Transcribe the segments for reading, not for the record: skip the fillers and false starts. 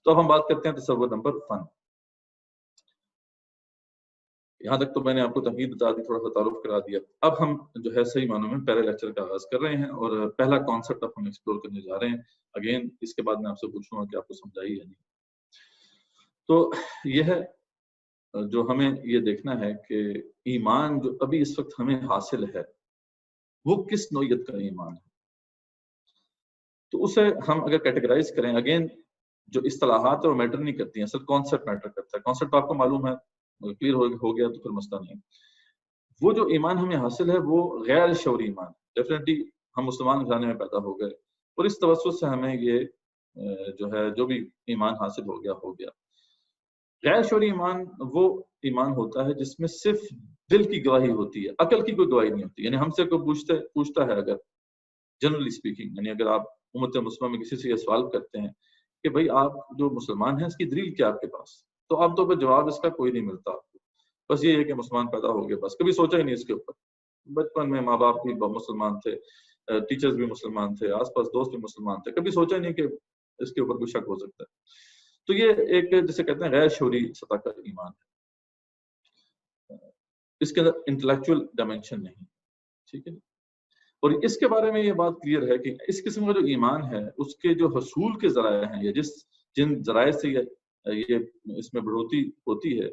تو اب ہم بات کرتے ہیں تصور نمبر 1. یہاں تک تو میں نے آپ کو تمہید بتا دی، تھوڑا سا تعارف کرا دیا. اب ہم جو ہے صحیح معنوں میں پہلے لیکچر کا آغاز کر رہے ہیں اور پہلا کانسیپٹ اب ہم ایکسپلور کرنے جا رہے ہیں. اگین اس کے بعد میں آپ سے پوچھوں گا کہ آپ کو سمجھائی یا نہیں. تو یہ ہے جو ہمیں یہ دیکھنا ہے کہ ایمان جو ابھی اس وقت ہمیں حاصل ہے وہ کس نوعیت کا ایمان ہے. تو اسے ہم اگر کیٹیگرائز کریں، اگین جو اصطلاحات وہ میٹر نہیں کرتی ہیں، اصل کانسیپٹ میٹر کرتا ہے. کانسیپٹ آپ کو معلوم ہے، کلیئر ہو گیا تو پھر مسئلہ نہیں. وہ جو ایمان ہمیں حاصل ہے وہ غیر شعوری ایمان ہے. ڈیفینیٹلی ہم مسلمان گھرانے میں پیدا ہو گئے اور اس توسط سے ہمیں یہ جو ہے جو بھی ایمان حاصل ہو گیا. غیر شعوری ایمان وہ ایمان ہوتا ہے جس میں صرف دل کی گواہی ہوتی ہے، عقل کی کوئی گواہی نہیں ہوتی. یعنی ہم سے کوئی پوچھتا ہے، اگر جنرلی اسپیکنگ، یعنی اگر آپ امت مسلمہ میں کسی سے یہ سوال کرتے ہیں کہ بھائی آپ جو مسلمان ہیں اس کی دلیل کیا آپ کے پاس، تو آپ تو پہ جواب اس کا کوئی نہیں ملتا آپ کو. بس یہ ہے کہ مسلمان پیدا ہو گئے، بس کبھی سوچا ہی نہیں اس کے اوپر. بچپن میں ماں باپ بھی مسلمان تھے، ٹیچرز بھی مسلمان تھے، آس پاس دوست بھی مسلمان تھے، کبھی سوچا ہی نہیں کہ اس کے اوپر کوئی شک ہو سکتا ہے. تو یہ ایک جسے کہتے ہیں غیر شعوری سطح کا ایمان ہے. اس کے اندر انٹلیکچوئل ڈائمینشن نہیں. ٹھیک ہے. اور اس کے بارے میں یہ بات کلیئر ہے کہ اس قسم کا جو ایمان ہے اس کے جو حصول کے ذرائع ہیں یا جن ذرائع سے یہ اس میں بڑھوتی ہوتی ہے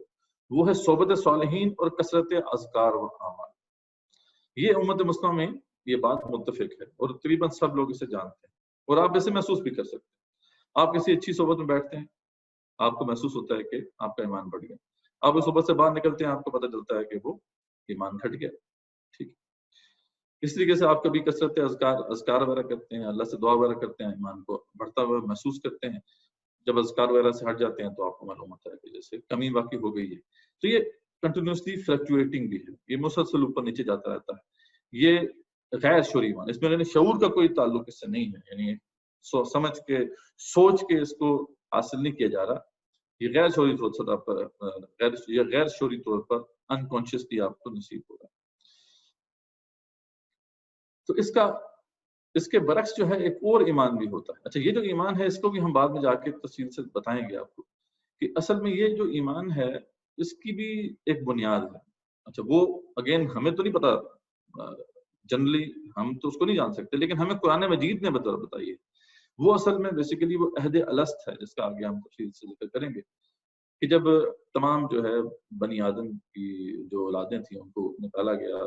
وہ ہے صحبت صالحین اور کثرت اذکار و اعمال. یہ امت مسلمہ میں یہ بات متفق ہے اور تقریباً سب لوگ اسے جانتے ہیں اور آپ اسے محسوس بھی کر سکتے ہیں. آپ کسی اچھی صحبت میں بیٹھتے ہیں، آپ کو محسوس ہوتا ہے کہ آپ کا ایمان بڑھ گیا. آپ اس صحبت سے باہر نکلتے ہیں، آپ کو پتہ چلتا ہے کہ وہ ایمان گھٹ گیا. ٹھیک ہے. اس طریقے سے آپ کبھی کثرت اذکار وغیرہ کرتے ہیں، اللہ سے دعا وغیرہ کرتے ہیں، ایمان کو بڑھتا ہوا محسوس کرتے ہیں. جب اذکار وغیرہ سے ہٹ جاتے ہیں تو آپ کو معلوم ہوتا ہے کہ جیسے کمی واقعی ہو گئی ہے. تو یہ کنٹینیوسلی فلکچویٹنگ بھی ہے، یہ مسلسل اوپر نیچے جاتا رہتا ہے. یہ غیر شعوری ایمان، اس میں شعور کا کوئی تعلق اس سے نہیں ہے، یعنی سمجھ کے سوچ کے اس کو حاصل نہیں کیا جا رہا. یہ غیر شعوری سطح پر غیر شعوری طور پر انکانشیسلی آپ کو نصیب ہو رہا ہے. تو اس کے برعکس جو ہے ایک اور ایمان بھی ہوتا ہے. اچھا، یہ جو ایمان ہے اس کو بھی ہم بعد میں جا کے تفصیل سے بتائیں گے آپ کو کہ اصل میں یہ جو ایمان ہے اس کی بھی ایک بنیاد ہے. اچھا، وہ اگین ہمیں تو نہیں پتا، جنرلی ہم تو اس کو نہیں جان سکتے، لیکن ہمیں قرآن مجید نے بتائی ہے. وہ اصل میں بیسیکلی وہ عہد الست ہے جس کا آگے ہم تفصیل سے ذکر کریں گے کہ جب تمام جو ہے بنی آدم کی جو اولادیں تھیں ان کو نکالا گیا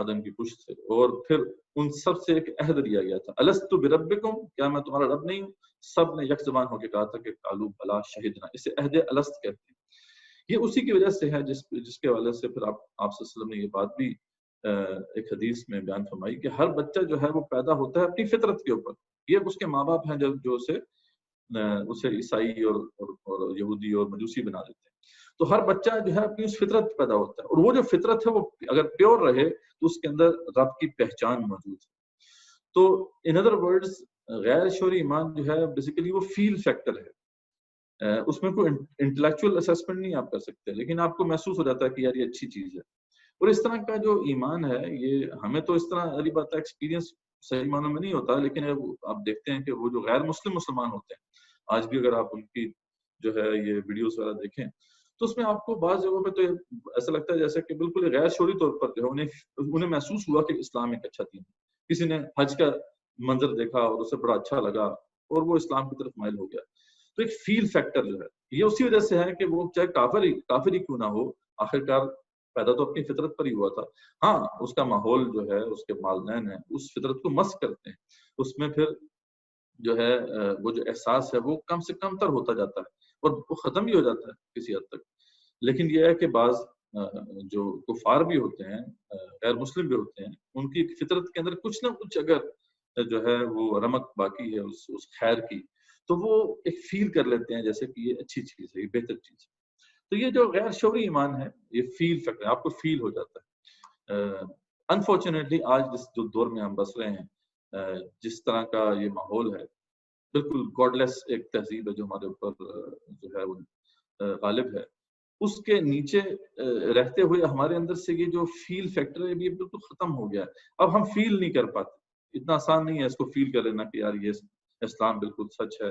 آدم کی پشت سے اور پھر ان سب سے ایک عہد لیا گیا تھا، الستو بربکم، کیا میں تمہارا رب نہیں ہوں؟ سب نے یک زبان ہو کے کہا تھا کہ قالوا بلا شہدنا. اسے عہد الست کہتے ہیں. یہ اسی کی وجہ سے ہے جس کے حوالے سے پھر آپ صلی اللہ علیہ وسلم نے یہ بات بھی ایک حدیث میں بیان فرمائی کہ ہر بچہ جو ہے وہ پیدا ہوتا ہے اپنی فطرت کے اوپر. یہ اس کے ماں باپ ہیں جو اسے عیسائی اور یہودی اور مجوسی بنا دیتے ہیں. تو ہر بچہ جو ہے اپنی اس فطرت پیدا ہوتا ہے اور وہ جو فطرت ہے وہ اگر پیور رہے تو اس کے اندر رب کی پہچان موجود ہے. تو ان ادر ورڈز غیر شعوری ایمان جو ہے بیسیکلی وہ فیل فیکٹر ہے. اس میں کوئی انٹلیکچوئل اسیسمنٹ نہیں آپ کر سکتے، لیکن آپ کو محسوس ہو جاتا ہے کہ یار یہ اچھی چیز ہے. اور اس طرح کا جو ایمان ہے یہ ہمیں تو اس طرح علی بات ایکسپیرینس صحیح معنوں میں نہیں ہوتا، لیکن آپ دیکھتے ہیں کہ وہ جو غیر مسلمان ہوتے ہیں آج بھی اگر آپ ان کی جو ہے یہ ویڈیوز وغیرہ دیکھیں تو اس میں آپ کو بعض جگہوں پہ تو ایسا لگتا ہے جیسے کہ بالکل غیر شعوری طور پر جو ہے انہیں محسوس ہوا کہ اسلام ایک اچھا دین ہے. کسی نے حج کا منظر دیکھا اور اسے بڑا اچھا لگا اور وہ اسلام کی طرف مائل ہو گیا. تو ایک فیل فیکٹر جو ہے یہ اسی وجہ سے ہے کہ وہ چاہے کافر ہی کیوں نہ ہو، آخرکار پیدا تو اپنی فطرت پر ہی ہوا تھا. ہاں، اس کا ماحول جو ہے اس کے والدین ہیں اس فطرت کو مس کرتے ہیں، اس میں پھر جو ہے وہ جو احساس ہے وہ کم سے کم تر ہوتا جاتا ہے اور وہ ختم بھی ہو جاتا ہے کسی حد تک. لیکن یہ ہے کہ بعض جو کفار بھی ہوتے ہیں، غیر مسلم بھی ہوتے ہیں، ان کی فطرت کے اندر کچھ نہ کچھ اگر جو ہے وہ رمق باقی ہے اس خیر کی، تو وہ ایک فیل کر لیتے ہیں جیسے کہ یہ اچھی چیز ہے، یہ بہتر چیز ہے. تو یہ جو غیر شعوری ایمان ہے یہ فیل فیکٹر، آپ کو فیل ہو جاتا ہے. انفارچونیٹلی آج جو دور میں ہم بس رہے ہیں، جس طرح کا یہ ماحول ہے، بالکل گاڈ لیس ایک تہذیب ہے جو ہمارے اوپر جو ہے وہ غالب ہے، اس کے نیچے رہتے ہوئے ہمارے اندر سے یہ جو فیل فیکٹر ہے یہ بالکل ختم ہو گیا ہے. اب ہم فیل نہیں کر پاتے، اتنا آسان نہیں ہے اس کو فیل کر لینا کہ یار یہ اسلام بالکل سچ ہے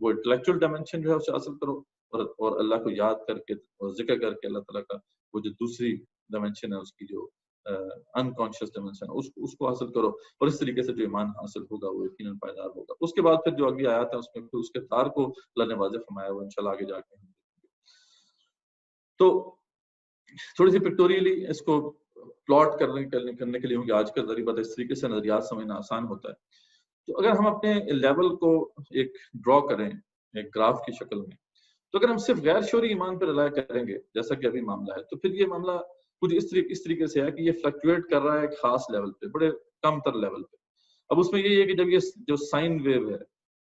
وہ انٹلیکچوئل ڈائمینشن جو ہے اسے حاصل کرو اور اللہ کو یاد کر کے اور ذکر کر کے اللہ تعالیٰ کا وہ جو دوسری ڈائمینشن ہے اس کی جو انکانشیس ڈائمینشن اس کو حاصل کرو، اور اس طریقے سے جو ایمان حاصل ہوگا وہ یقیناً پائیدار ہوگا۔ اس کے بعد پھر جو اگلی آیات ہے اس میں پھر اس کے تار کو اللہ نے واضح فرمایا، وہ انشاءاللہ آگے جا کے ہم دیکھیں گے۔ تو تھوڑی سی پکٹوریلی اس کو پلاٹ کرنے کے لیے ہوں کہ آج کل ذریعہ بات اس طریقے سے نظریات سمجھنا آسان ہوتا ہے۔ تو اگر ہم اپنے لیول کو ایک ڈرا کریں ایک گراف کی شکل میں، تو اگر ہم صرف غیر شعوری ایمان پر رلائی کریں گے جیسا کہ ابھی معاملہ ہے، تو پھر یہ معاملہ کچھ اس طریقے سے ہے کہ یہ فلکچویٹ کر رہا ہے ایک خاص لیول پہ، بڑے کم تر لیول پہ۔ اب اس میں یہ ہے کہ جب یہ جو سائن ویو ہے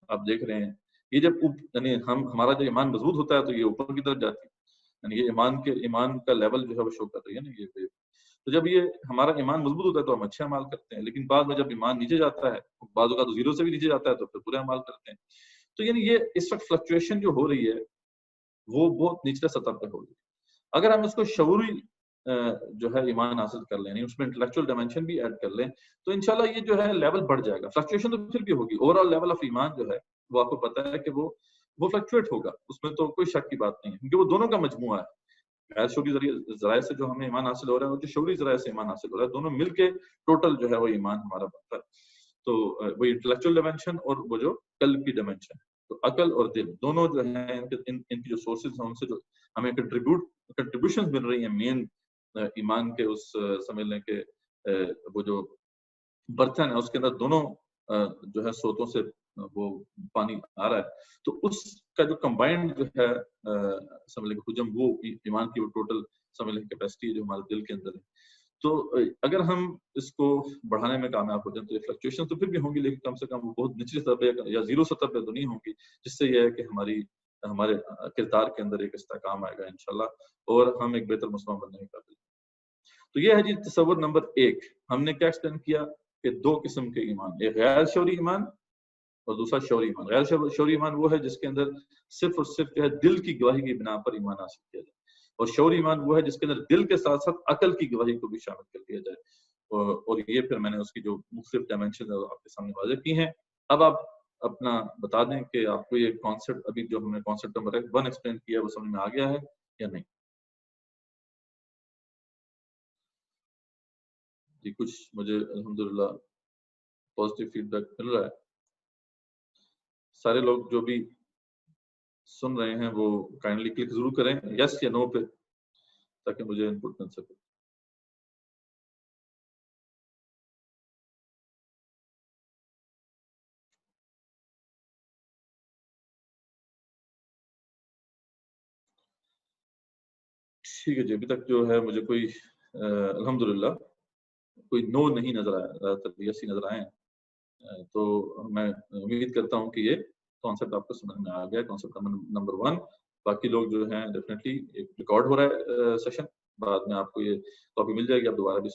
آپ دیکھ رہے ہیں، یہ جب یعنی ہمارا جو ایمان مضبوط ہوتا ہے تو یہ اوپر کی طرف جاتی ہے، یعنی یہ ایمان کا لیول جو ہے وہ شو کر رہی ہے نا یہ ویو۔ تو جب یہ ہمارا ایمان مضبوط ہوتا ہے تو ہم اچھے اعمال کرتے ہیں، لیکن بعد میں جب ایمان نیچے جاتا ہے، بعض اوقات زیرو سے بھی نیچے جاتا ہے تو پھر برے اعمال کرتے ہیں۔ تو یعنی یہ اس وقت فلکچویشن جو ہو رہی ہے وہ بہت نچلے سطح پہ ہو رہی ہے۔ اگر ہم اس کو شعوری جو ہے ایمان حاصل کر لیں، اس میں انٹلیکچوئل ڈائمینشن بھی ایڈ کر لیں، تو انشاءاللہ یہ جو ہے لیول بڑھ جائے گا۔ فلکچویشن تو پھر بھی ہوگی، اوور آل لیول آف ایمان جو ہے وہ آپ کو پتا ہے کہ وہ فلکچویٹ ہوگا، اس میں تو کوئی شک کی بات نہیں ہے، کیونکہ وہ دونوں کا مجموعہ ہے۔ غیر شعوری ذرائع سے جو ہمیں ایمان حاصل ہو رہا ہے اور جو شعوری ذرائع سے ایمان حاصل ہو رہا ہے، دونوں مل کے ٹوٹل جو ہے وہ ایمان ہمارا بنتا ہے۔ تو وہ انٹلیکچوئل ڈائمینشن اور وہ جو قلب کی ڈائمینشن، تو عقل اور دل دونوں جو ہیں ان کی جو سورسز ہیں ان سے جو ہمیں کنٹریبیوشن مل رہی ہیں مین ایمان کے اس سمجھ لیں کہ وہ جو برتن ہے اس کے اندر دونوں جو ہے سوتوں سے وہ پانی آ رہا ہے، تو اس کا جو کمبائنڈ جو ہے سمجھ لیں کہ حجم وہ ایمان کی وہ ٹوٹل سمجھ لیں کیپیسٹی جو ہمارے دل کے اندر ہے۔ تو اگر ہم اس کو بڑھانے میں کامیاب ہو جائیں تو یہ فلکچویشن تو پھر بھی ہوں گی، لیکن کم سے کم وہ بہت نچلی سطح پہ یا زیرو سطح پہ تو نہیں ہوں گی، جس سے یہ ہے کہ ہمارے کردار کے اندر ایک استحکام آئے گا انشاءاللہ، اور ہم ایک بہتر مسلمان بننے کے قابل۔ تو یہ ہے جی تصور نمبر 1۔ ہم نے کیا ایکسپلین کیا کہ 2 قسم کے ایمان، ایک غیر شعوری ایمان اور دوسرا شعوری ایمان۔ غیر شعوری ایمان وہ ہے جس کے اندر صرف اور صرف جو ہے دل کی گواہی کی بنا پر ایمان حاصل کیا جائے، اور شعوری ایمان وہ ہے جس کے اندر دل کے ساتھ ساتھ عقل کی گواہی کو بھی شامل کر دیا جائے، اور یہ پھر میں نے اس کی جو مختلف ڈائمینشن آپ کے سامنے واضح کی ہیں۔ اب آپ اپنا بتا دیں کہ آپ کو یہ کانسیپٹ ابھی جو ہم نے کانسیپٹ نمبر 1 ایکسپلین کیا وہ سمجھ میں آ گیا ہے یا نہیں؟ جی کچھ مجھے الحمدللہ پازیٹیو فیڈ بیک مل رہا ہے، سارے لوگ جو بھی سن رہے ہیں وہ کائنڈلی کلک ضرور کریں یس یا نو پہ تاکہ مجھے انپٹ مل سکے۔ ٹھیک ہے جی، ابھی تک جو ہے مجھے کوئی الحمدللہ کوئی نو نہیں نظر آیا، زیادہ تر یس ہی نظر آئے ہیں۔ تو میں امید کرتا ہوں کہ یہ کانسیپٹ آپ کو سمجھ میں آ گیا، کانسیپٹ نمبر 1۔ باقی لوگ جو ہیں ڈیفینیٹلی ایک ریکارڈ ہو رہا ہے سیشن، بعد میں آپ کو یہ کاپی مل جائے گی، آپ دوبارہ بھی